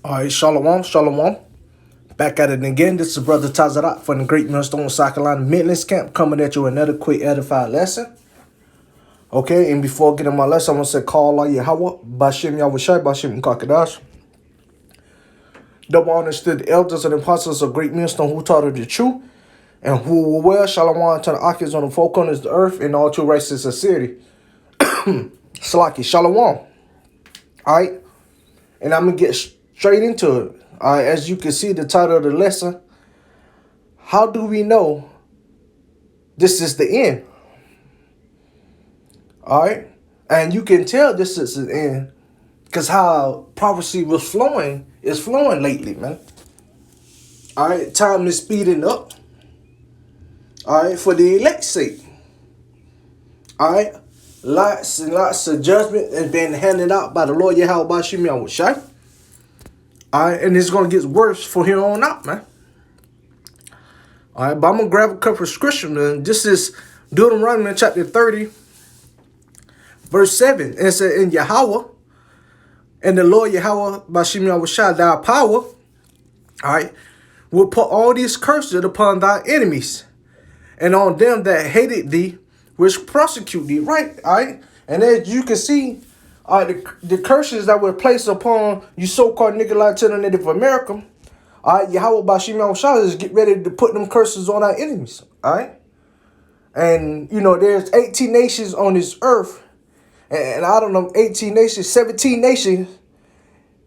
All right, shalom, shalom. Back at it again. This is Brother Tazarat from the Great Millstone, South Carolina Maintenance Camp, coming at you with another quick edified lesson. Okay, and before getting my lesson, I'm going to say, call Allah Yahweh, Bashem Yahushai, Bashem Kakadash. Double honor to the elders and apostles of Great Millstone who taught of the truth, and who will wear shalom to the Akis on the four corners of the earth and all true races of city. Salaki, shalom. All right, and I'm going to get straight into it. All right, as you can see, the title of the lesson, how do we know this is the end? All right, and you can tell this is the end because how prophecy is flowing lately, man. All right, time is speeding up. All right, for the elect's sake. All right, lots and lots of judgment has been handed out by the Lord Yahweh Bashem Yahushai. All right, and it's going to get worse from here on out, man. All right, but I'm going to grab a couple of scriptures, and this is Deuteronomy chapter 30, verse 7. And it said, in Yahweh, and the Lord Yahweh, Bashem Yahushai, thy power, all right, will put all these curses upon thy enemies, and on them that hated thee, which persecute thee, right? All right, and as you can see, the curses that were placed upon you so-called nigga to the Native American, all right, Yahweh Bashem Yahushua is get ready to put them curses on our enemies, all right? And, you know, there's 18 nations on this earth, and I don't know, 18 nations, 17 nations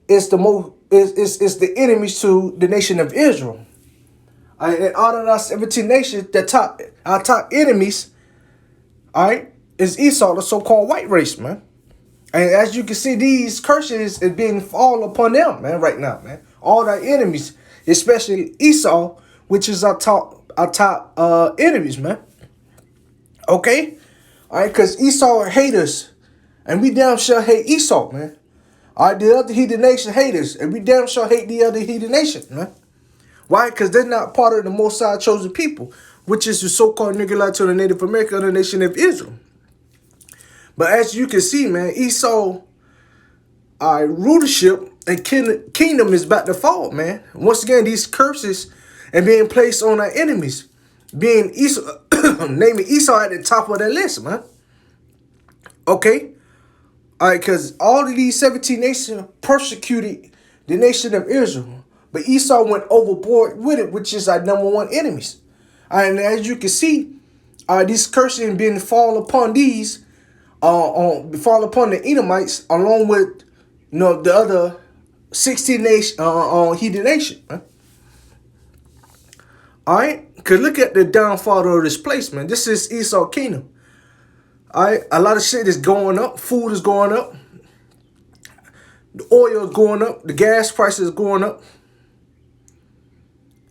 is the enemies to the nation of Israel. All right, and out of our 17 nations, our top enemies, all right, is Esau, the so-called white race, man. And as you can see, these curses is being fall upon them, man, right now, man. All our enemies, especially Esau, which is our top enemies, man. Okay? All right, because Esau hate us, and we damn sure hate Esau, man. All right, the other heathen nation hate us, and we damn sure hate the other heathen nation, man. Why? Because they're not part of the Most High chosen people, which is the so-called nigga to the Native American, the nation of Israel. But as you can see, man, Esau, rulership and kingdom is about to fall, man. Once again, these curses are being placed on our enemies, being Esau, naming Esau at the top of that list, man. Okay, all right, because all of these 17 nations persecuted the nation of Israel, but Esau went overboard with it, which is our #1 enemies. All right, and as you can see, these curses being fall upon these. Fall upon the Edomites along with, you know, the other 16 heathen nation, man. All right, because look at the downfall of this place, man. This is Esau kingdom. All right, a lot of shit is going up. Food is going up. The oil is going up. The gas prices is going up.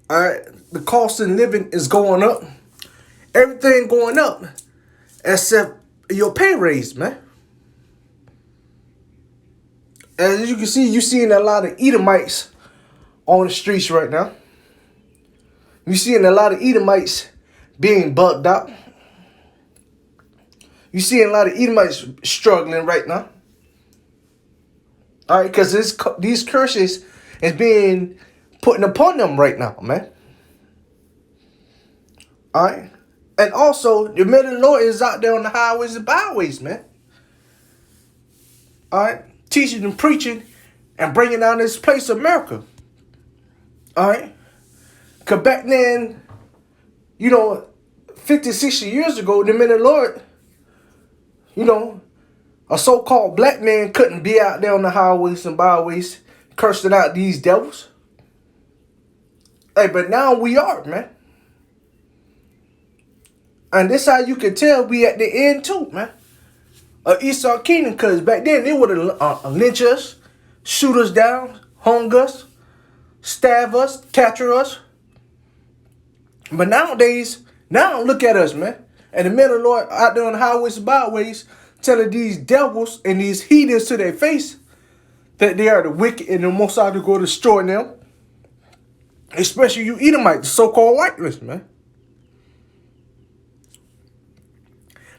All right, the cost of living is going up. Everything going up except your pay raise, man. As you can see, you're seeing a lot of Edomites on the streets right now. You're seeing a lot of Edomites being bugged out. You're seeing a lot of Edomites struggling right now. All right, because these curses is being put upon them right now, man. All right. And also, the men of the Lord is out there on the highways and byways, man. All right? Teaching and preaching and bringing down this place, America. All right? Because back then, you know, 50, 60 years ago, the men of the Lord, you know, a so-called black man couldn't be out there on the highways and byways cursing out these devils. Hey, but now we are, man. And this how you can tell we at the end too, man. Esau kingdom, because back then they would have lynch us, shoot us down, hung us, stab us, capture us. But nowadays, now look at us, man. And the men of the Lord out there on the highways and byways telling these devils and these heathens to their face that they are the wicked and the Most High to go destroy them. Especially you Edomites, the so-called white race, man.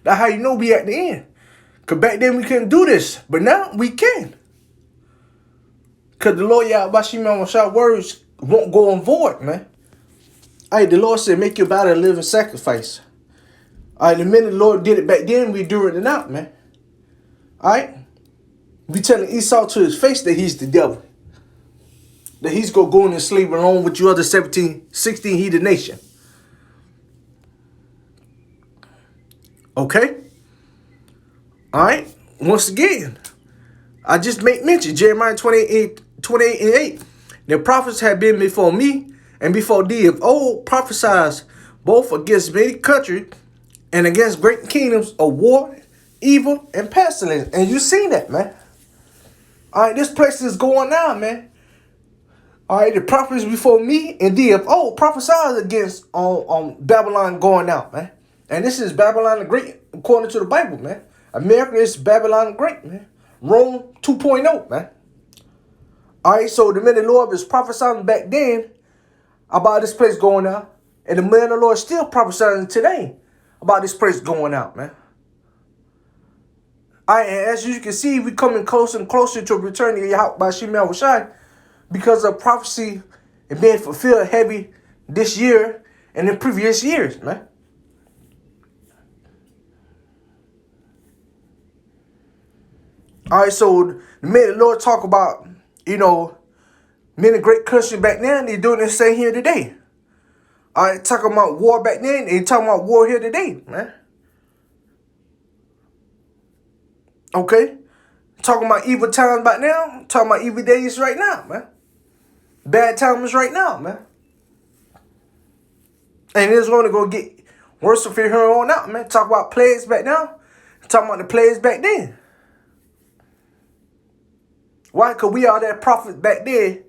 That's how you know we at the end. Because back then we couldn't do this. But now we can. Because the Lord Yahweh words won't go on void, man. All right, the Lord said, make your body a living sacrifice. All right, the minute the Lord did it back then, we do it now, man. All right? We telling Esau to his face that he's the devil. That he's going to go in and slave along with you other 16 heathen nation. Okay? All right? Once again, I just make mention, Jeremiah 28 and 8. The prophets have been before me and before thee of old prophesied both against many countries and against great kingdoms of war, evil, and pestilence. And you seen that, man. All right, this place is going down, man. All right, the prophets before me and thee of old prophesied against Babylon going out, man. And this is Babylon the Great, according to the Bible, man. America is Babylon the Great, man. Rome 2.0, man. All right, so the man of the Lord was prophesying back then about this place going out. And the man of the Lord is still prophesying today about this place going out, man. All right, and as you can see, we're coming closer and closer to returning to Yahweh by Shem Yahushai because of prophecy and being fulfilled heavy this year and in previous years, man. All right, so the man of the Lord talk about, many great countries back then, they're doing the same here today. All right, talking about war back then, they talking about war here today, man. Okay? Talking about evil times back now, talking about evil days right now, man. Bad times right now, man. And it's going to go get worse from here on out, man. Talk about plagues back now, talking about the plagues back then. Why? Because we are that prophet back there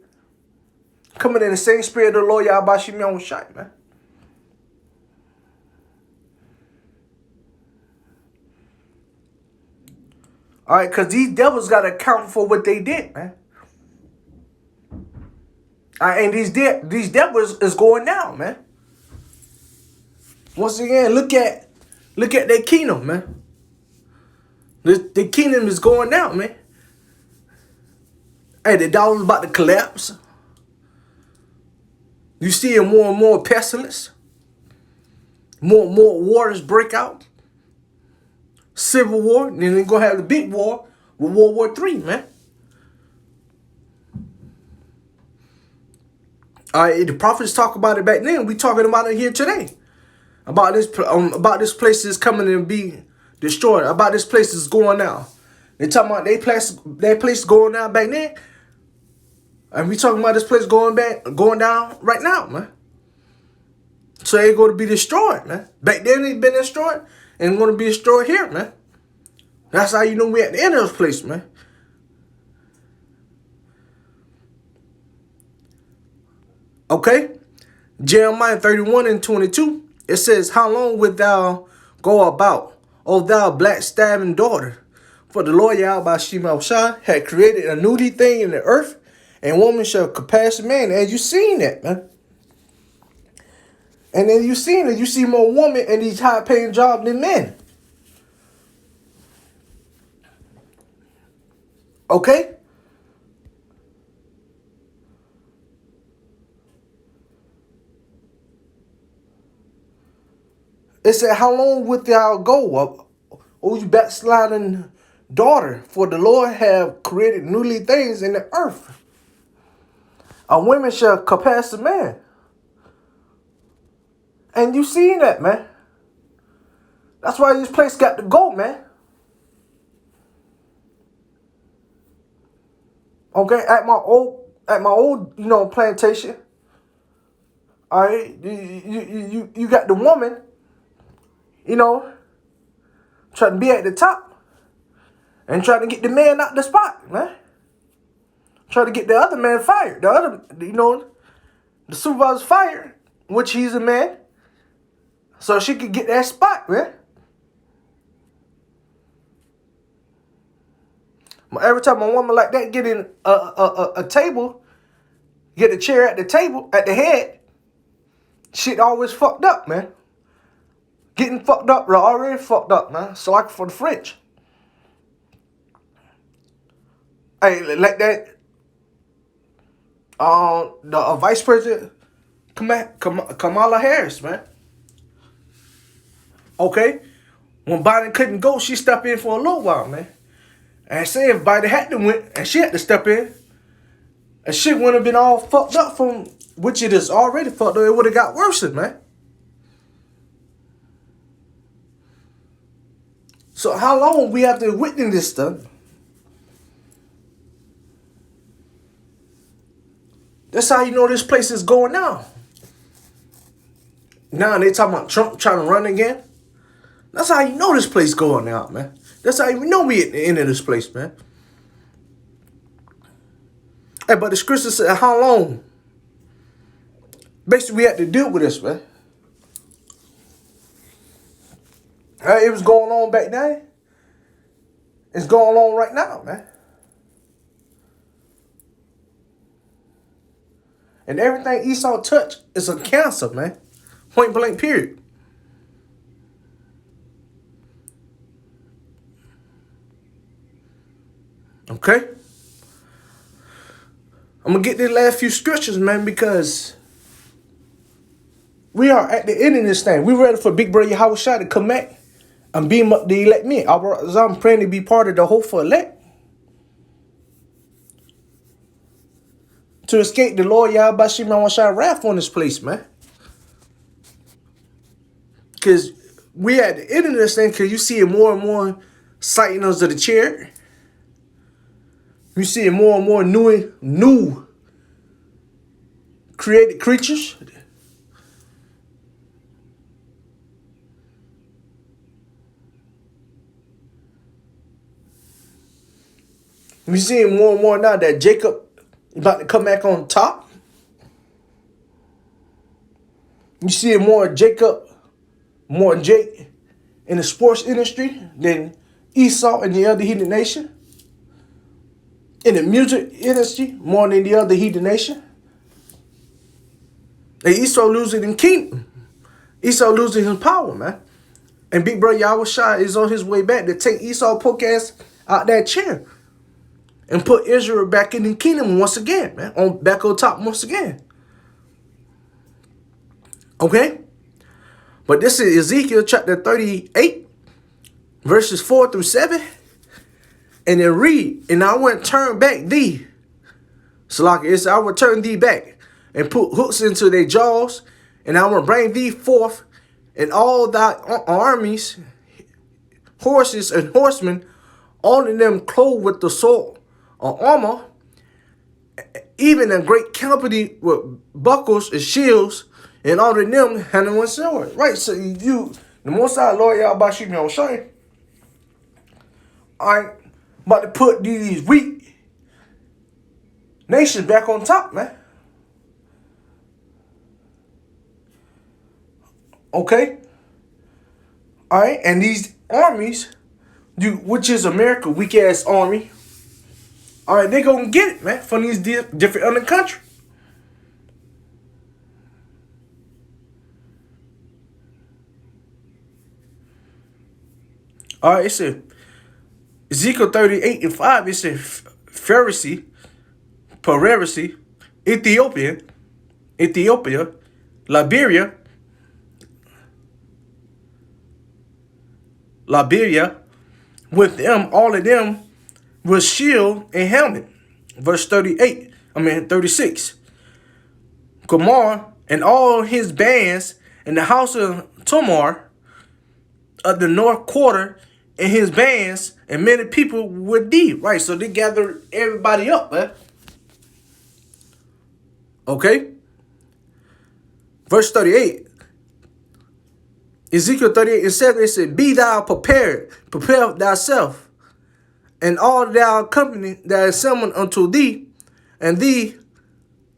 coming in the same spirit of the Lord Yahweh Shem Yahushai, man. All right, because these devils got to account for what they did, man. All right, and these devils is going down, man. Once again, look at their kingdom, man. The kingdom is going down, man. Hey, the dollar's about to collapse. You see more and more pestilence. More and more wars break out. Civil war. And then they're going to have the big war with World War III, man. All right, the prophets talk about it back then. We talking about it here today. About this place is coming to be destroyed. About this place is going down. They talking about their place going down back then. And we talking about this place going down right now, man. So they're going to be destroyed, man. Back then they've been destroyed and going to be destroyed here, man. That's how you know we're at the end of this place, man. Okay? Jeremiah 31 and 22. It says, how long wilt thou go about, O thou black stabbing daughter? For the Lord Yahweh Shem Yahushai had created a newly thing in the earth, and woman shall compass man. And you seen that, man. And then you seen it. You see more women in these high-paying jobs than men. Okay? It said, how long wilt thou go, O you backsliding daughter? For the Lord have created newly things in the earth. A woman shall compass a man. And you seen that, man. That's why this place got to go, man. Okay, at my old, plantation. All right, you got the woman, trying to be at the top and trying to get the man out the spot, man. Trying to get the other man fired. The supervisor fired, which he's a man, so she could get that spot, man. Every time a woman like that get in a table, get a chair at the table, at the head, shit always fucked up, man. Getting fucked up, already fucked up, man. So like for the French. Hey, like that. the Vice President Kamala Harris, man. Okay? When Biden couldn't go, she stepped in for a little while, man. And say if Biden had to win and she had to step in, and shit wouldn't have been all fucked up from which it is already fucked up. It would have got worse, man. So how long we have to witness this stuff? That's how you know this place is going now. Now they talking about Trump trying to run again. That's how you know this place going out, man. That's how you know we at the end of this place, man. Hey, but the scripture said how long? Basically, we had to deal with this, man. It was going on back then. It's going on right now, man. And everything Esau touched is a cancer, man. Point blank, period. Okay? I'm going to get these last few scriptures, man, because we are at the end of this thing. We ready for Big Brother Yahushua to come back and beam up the elect men. I'm praying to be part of the hopeful elect. To escape the Lord Yahweh Shai wrath on this place, man. Because we at the end of this thing, because you see more and more sightings of the chariot. You see more and more new created creatures. We see more and more now that Jacob about to come back on top. You see more Jacob, more Jake in the sports industry than Esau and the other heathen nation. In the music industry, more than the other heathen nation. And Esau losing in kingdom. Esau losing his power, man. And Big Brother Yahushua is on his way back to take Esau poke ass out that chair. And put Israel back in the kingdom once again, man. Back on top once again. Okay? But this is Ezekiel chapter 38, verses 4 through 7. And then read, and I will turn back thee. Salaki, I will turn thee back and put hooks into their jaws, and I will bring thee forth, and all thy armies, horses and horsemen, all of them clothed with the sword or armor, even a great company with buckles and shields, and all of them handling one sword. Right, so the Most High Lord Yahweh Shai Shai, I'm about to put these weak nations back on top, man. Okay? Alright, and these armies, which is America, weak ass army. Alright, they gonna get it, man, from these different other countries. Alright, it said Ezekiel 38 and 5, it said Pharisee, Pararisi, Ethiopia, Liberia, with them, all of them, with shield and helmet. Verse 36. Gomorrah and all his bands in the house of Tamar of the north quarter and his bands and many people with thee. Right, so they gathered everybody up, man. Okay? Verse 38. Ezekiel 38 and 7, it said, be thou prepared, prepare thyself, and all thou company that is summoned unto thee, and be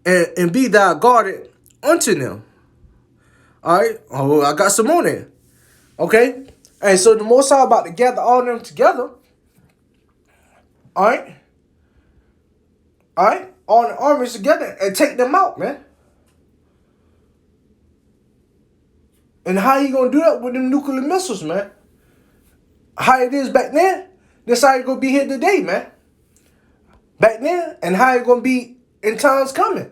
thou guarded unto them. Alright, oh, I got some more there. Okay? And so the Most High about to gather all of them together. Alright? Alright? All the armies together and take them out, man. And how you gonna do that with them nuclear missiles, man? How it is back then, that's how it gonna be here today, man. Back then, and how it gonna be in times coming.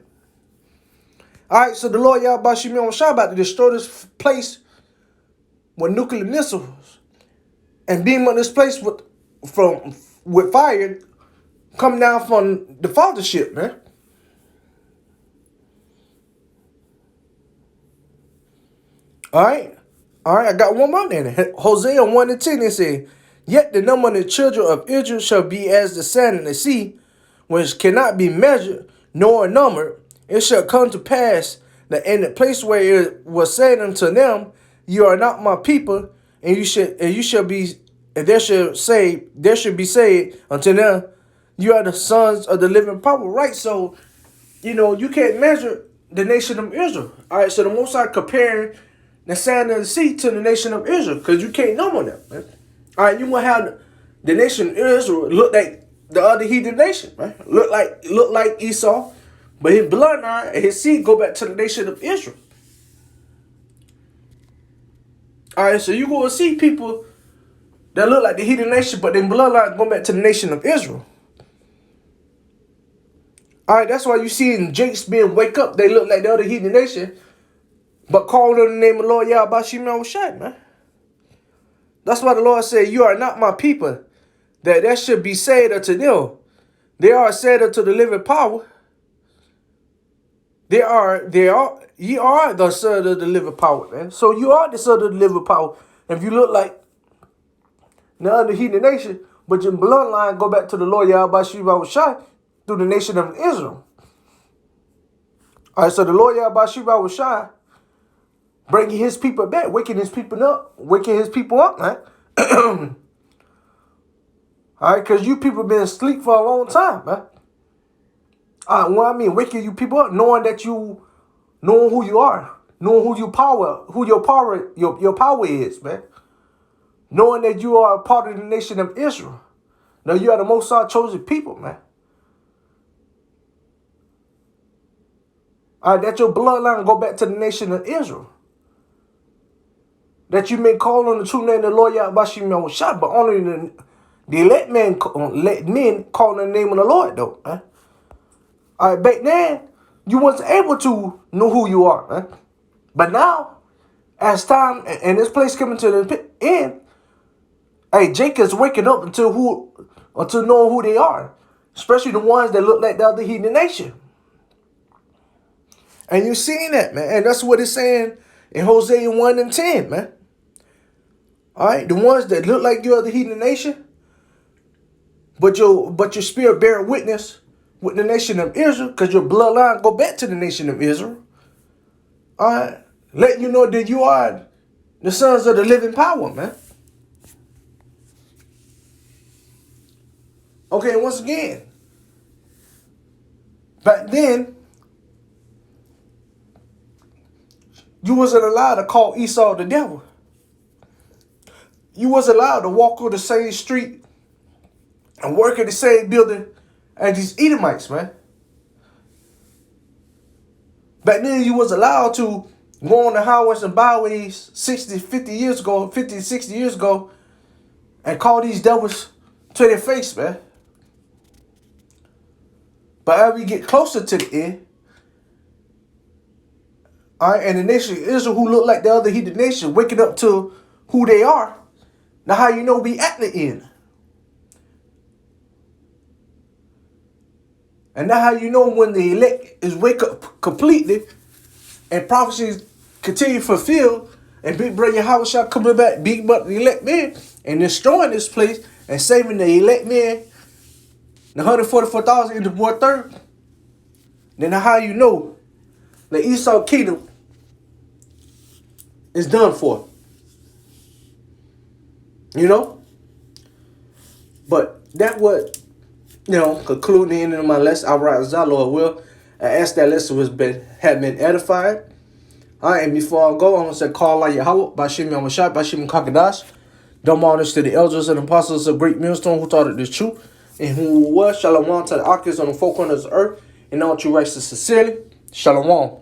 All right, so the Lord Yahweh Shimon Shah about to destroy this place with nuclear missiles and beam up this place with fire coming down from the father ship, man. All right. All right, I got one more then. Hosea 1:10, it says, "Yet the number of the children of Israel shall be as the sand in the sea, which cannot be measured nor numbered. It shall come to pass that in the place where it was said unto them, you are not my people, and there should be said unto them, you are the sons of the living power." Right? So, you can't measure the nation of Israel. All right, so the Most High comparing the sand of the sea to the nation of Israel, because you can't number them, man. All right, you gonna have the nation of Israel look like the other heathen nation, right? Look like Esau, but his bloodline and his seed go back to the nation of Israel. All right, so you gonna see people that look like the heathen nation, but their bloodline go back to the nation of Israel. All right, that's why you see in Jake's being wake up, they look like the other heathen nation, but called on the name of the Lord Yahweh Shimon Shai, man. That's why the Lord said, "You are not my people, that should be said unto them. They are said unto the living power. Ye are the son of the living power, man." So you are the son of the living power. If you look like the other heathen nation, but your bloodline go back to the Lord Yahweh Shimon Shai through the nation of Israel. All right, so the Lord Yahweh Shimon Shai bringing his people back, waking his people up, man. All right, because you people been asleep for a long time, man. All right, what I mean, waking you people up, knowing who you are, knowing who your power is, man. Knowing that you are a part of the nation of Israel. Now you are the Most High chosen people, man. All right, that your bloodline go back to the nation of Israel. That you may call on the true name of the Lord Yahweh Shimon Shai, but only the elect men call on the name of the Lord, though, man. All right, back then, you wasn't able to know who you are, man. But now, as time and this place coming to the end, hey, Jacob's waking up until knowing who they are, especially the ones that look like the other heathen nation. And you're seeing that, man, and that's what it's saying in Hosea 1:10, man. All right, the ones that look like you are the heathen nation, but your spirit bear witness with the nation of Israel, because your bloodline go back to the nation of Israel. All right, letting you know that you are the sons of the living power, man. Okay, once again, back then, you wasn't allowed to call Esau the devil. You wasn't allowed to walk on the same street and work in the same building as these Edomites, man. Back then, you was allowed to go on the highways and byways 50 years ago, and call these devils to their face, man. But as we get closer to the end, all right, and the nation of Israel, who look like the other heathen nation, waking up to who they are. Now, how you know we at the end? And now how you know when the elect is wake up completely and prophecies continue to fulfill, and Big Brother Yahweh coming back, beating up the elect men and destroying this place and saving the elect men, the 144,000 in the 1/3. Then how you know the Esau kingdom is done for? You know? But that would, conclude the end of my lesson. I rise, Lord will. I ask that lesson have been edified. All right, and before I go, I'm going to say, call out Yahweh, Bashim Yamashai, Bashim Kakadash. Dumb honors to the elders and apostles of great millstone who taught it the truth, and who was Shalom to the archers on the four corners of the earth, and all true righteousness sincerely. Shalom.